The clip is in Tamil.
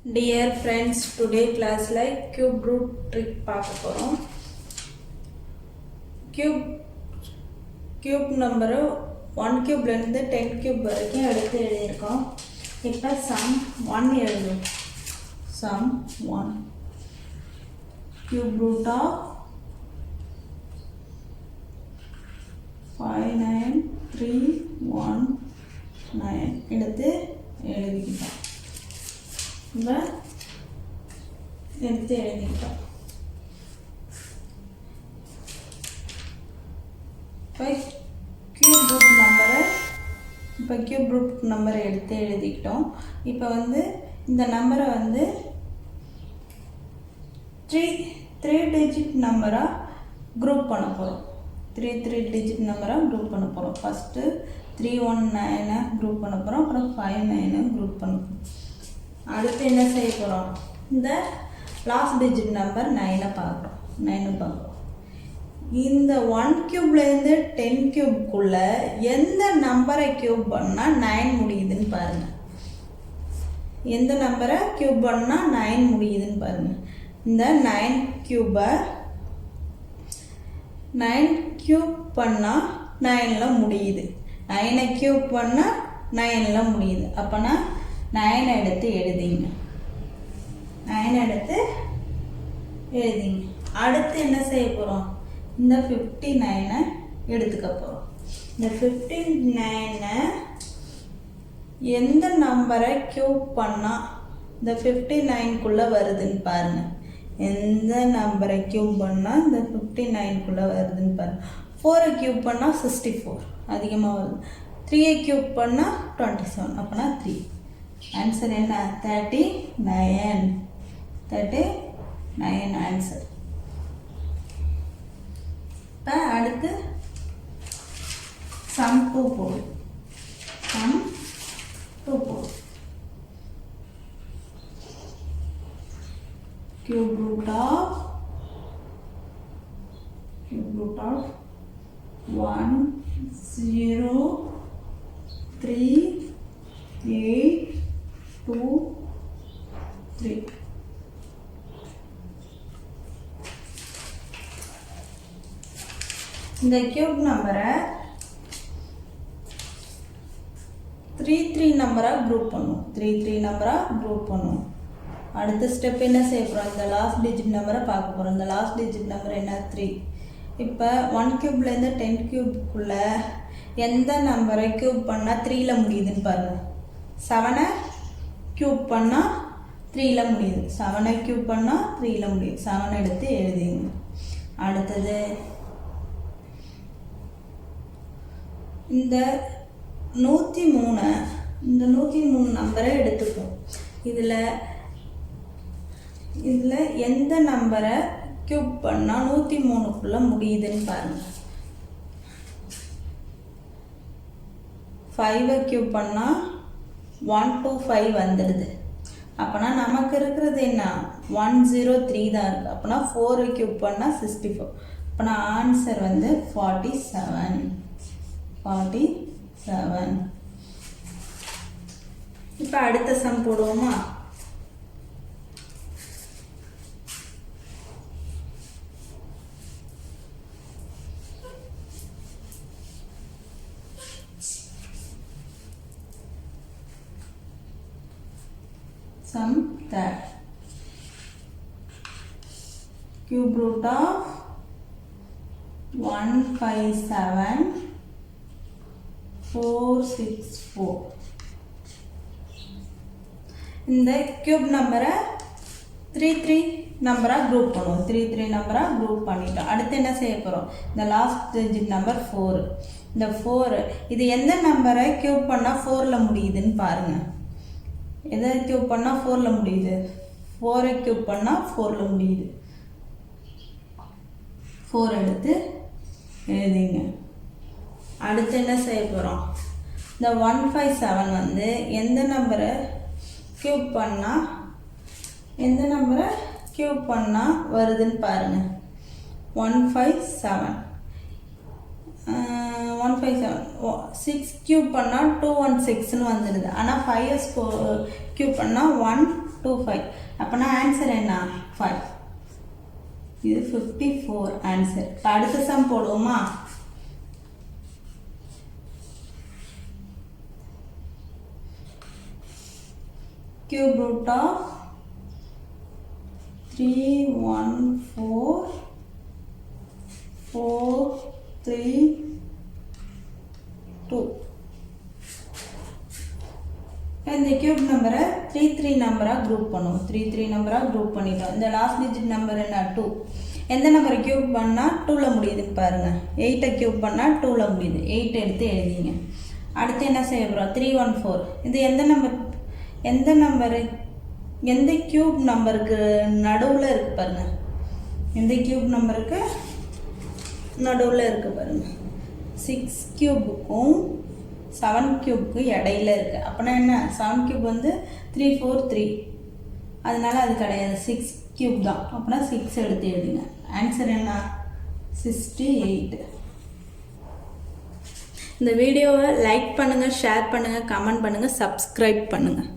Dear friends, today class like cube root trick பார்க்க போறோம். cube number 1 cube ல இருந்து 10 cube வரைக்கும் எடுத்து எழுதியிருக்கோம். இப்போ sum 1 எழுதும். sum 1 cube root of 59319 எடுத்து எழுதிக்கிட்டோம். இப்போ எடுத்து எழுதிக்கிட்டோம். இப்போ கியூப் ரூட் நம்பரை எடுத்து எழுதிக்கிட்டோம். இப்போ இந்த நம்பரை த்ரீ டிஜிட் நம்பராக குரூப் பண்ண போகிறோம். த்ரீ டிஜிட் நம்பராக குரூப் பண்ண போகிறோம். ஃபஸ்ட்டு 319 குரூப் பண்ண போகிறோம். அப்புறம் 59 குரூப் பண்ண போகிறோம். அடுத்து என்ன செய்ய போகிறோம்? இந்த லாஸ்ட் டிஜிட் நம்பர் 9 பார்க்குறோம். இந்த 1 கியூப்லேருந்து 10 கியூப்குள்ளே எந்த நம்பரை கியூப் பண்ணால் 9 முடியுதுன்னு பாருங்கள். எந்த நம்பரை கியூப் பண்ணால் 9 முடியுதுன்னு பாருங்கள். இந்த 9 கியூப் பண்ணால் 9ல் முடியுது. 9 கியூப் பண்ணால் 9ல் முடியுது. அப்போனா 9 எடுத்து எழுதிங்க. அடுத்து என்ன செய்ய போகிறோம்? இந்த 59 எடுத்துக்க போகிறோம். இந்த 59 எந்த நம்பரை கியூப் பண்ணால் இந்த 59குள்ளே வருதுன்னு பாருங்கள். எந்த நம்பரை கியூப் பண்ணால் இந்த 59குள்ளே வருதுன்னு பாருங்கள். 4 கியூப் பண்ணால் 64 அதிகமாக வருது. 3 கியூப் பண்ணால் 27. அப்போனா 3. ஆன்சர் என்ன? 39 ஆன்சர். இப்போ அடுத்து சம் 2 போடு. cube root of 1 0 3 8 2 3. இந்த கியூப் நம்பரை 3 நம்பராக குரூப் பண்ணுவோம். அடுத்த ஸ்டெப் என்ன செய்ய போகிறோம்? இந்த லாஸ்ட் டிஜிட் நம்பரை பார்க்க போகிறோம். இந்த லாஸ்ட் டிஜிட் நம்பர் என்ன? 3. இப்போ 1 கியூப்லேருந்து 10 கியூப்குள்ளே எந்த நம்பரை கியூப் பண்ணால் 3ல் முடியுதுன்னு பாருங்கள். 7 கியூப் பண்ணால் 3ல் முடியுது. 7 கியூப் பண்ணால் 3ல் முடியுது. 7 எடுத்து எழுதிங்க. அடுத்தது இந்த 103 நம்பரை எடுத்துப்போம். இதில் எந்த நம்பரை கியூப் பண்ணால் 103க்குள்ளே முடியுதுன்னு பாருங்கள். 5 கியூப் பண்ணால் 125 வந்துடுது. அப்போனா நமக்கு இருக்கிறது என்ன? 103 தான் இருக்குது. அப்போனா 4 கியூப் பண்ணால் 64. அப்போனா ஆன்சர் 47. இப்போ அடுத்த சம் போடுவோமா? Sum that cube root of 157,464. இந்த கியூப் நம்பரை 3 நம்பராக குரூப் பண்ணுவோம். 3 நம்பராக குரூப் பண்ணிட்டோம். அடுத்து என்ன செய்ய போகிறோம்? இந்த லாஸ்ட் டிஜிட் நம்பர் 4. இந்த 4 இது எந்த நம்பரை கியூப் பண்ணால் 4ல் முடியுதுன்னு பாருங்கள். எதை கியூப் பண்ணால் 4ல் முடியுது? 4 கியூப் பண்ணால் 4ல் முடியுது. 4 எடுத்து எழுதிங்க. அடுத்து என்ன செய்ய போகிறோம்? இந்த 157 எந்த நம்பரை கியூப் பண்ணால் வருதுன்னு பாருங்கள். 157 6 கியூப் பண்ணால் 216ன்னு வந்துடுது. ஆனால் 5 கியூப் பண்ணால் 1 2 5. அப்போனா ஆன்சர் என்ன 5. இது 54 ஆன்சர். இப்போ அடுத்த சம் போடுவோமா? cube root of 314 4 3 2. இந்த கியூப் நம்பரை 3 3 நம்பராக குரூப் பண்ணுவோம். 3 3 நம்பராக குரூப் பண்ணிட்டோம். இந்த லாஸ்ட் டிஜிட் நம்பர் என்ன 2. எந்த நம்பரை கியூப் பண்ணால் 2ல் முடியுது பாருங்கள். 8ஐ கியூப் பண்ணால் 2ல் முடியுது. 8 எடுத்து எழுதிங்க. அடுத்து என்ன செய்ய போகிறோம்? 314. இது எந்த நம்பரு எந்த கியூப் நம்பருக்கு நடுவில் இருக்குது பாருங்கள். எந்த கியூப் நம்பருக்கு நடுவில் இருக்குது பாருங்கள். 6 கியூபுக்கும் 7 கியூப்க்கு இடையில இருக்குது. அப்படின்னா என்ன? 7 கியூப் வந்து 3 4 3, அதனால அது கிடையாது, 6 கியூப் தான். அப்படின்னா 6 எடுத்து எழுதுங்க. ஆன்சர் என்ன 68. இந்த வீடியோவை லைக் பண்ணுங்கள், ஷேர் பண்ணுங்கள், கமெண்ட் பண்ணுங்கள், சப்ஸ்கிரைப் பண்ணுங்கள்.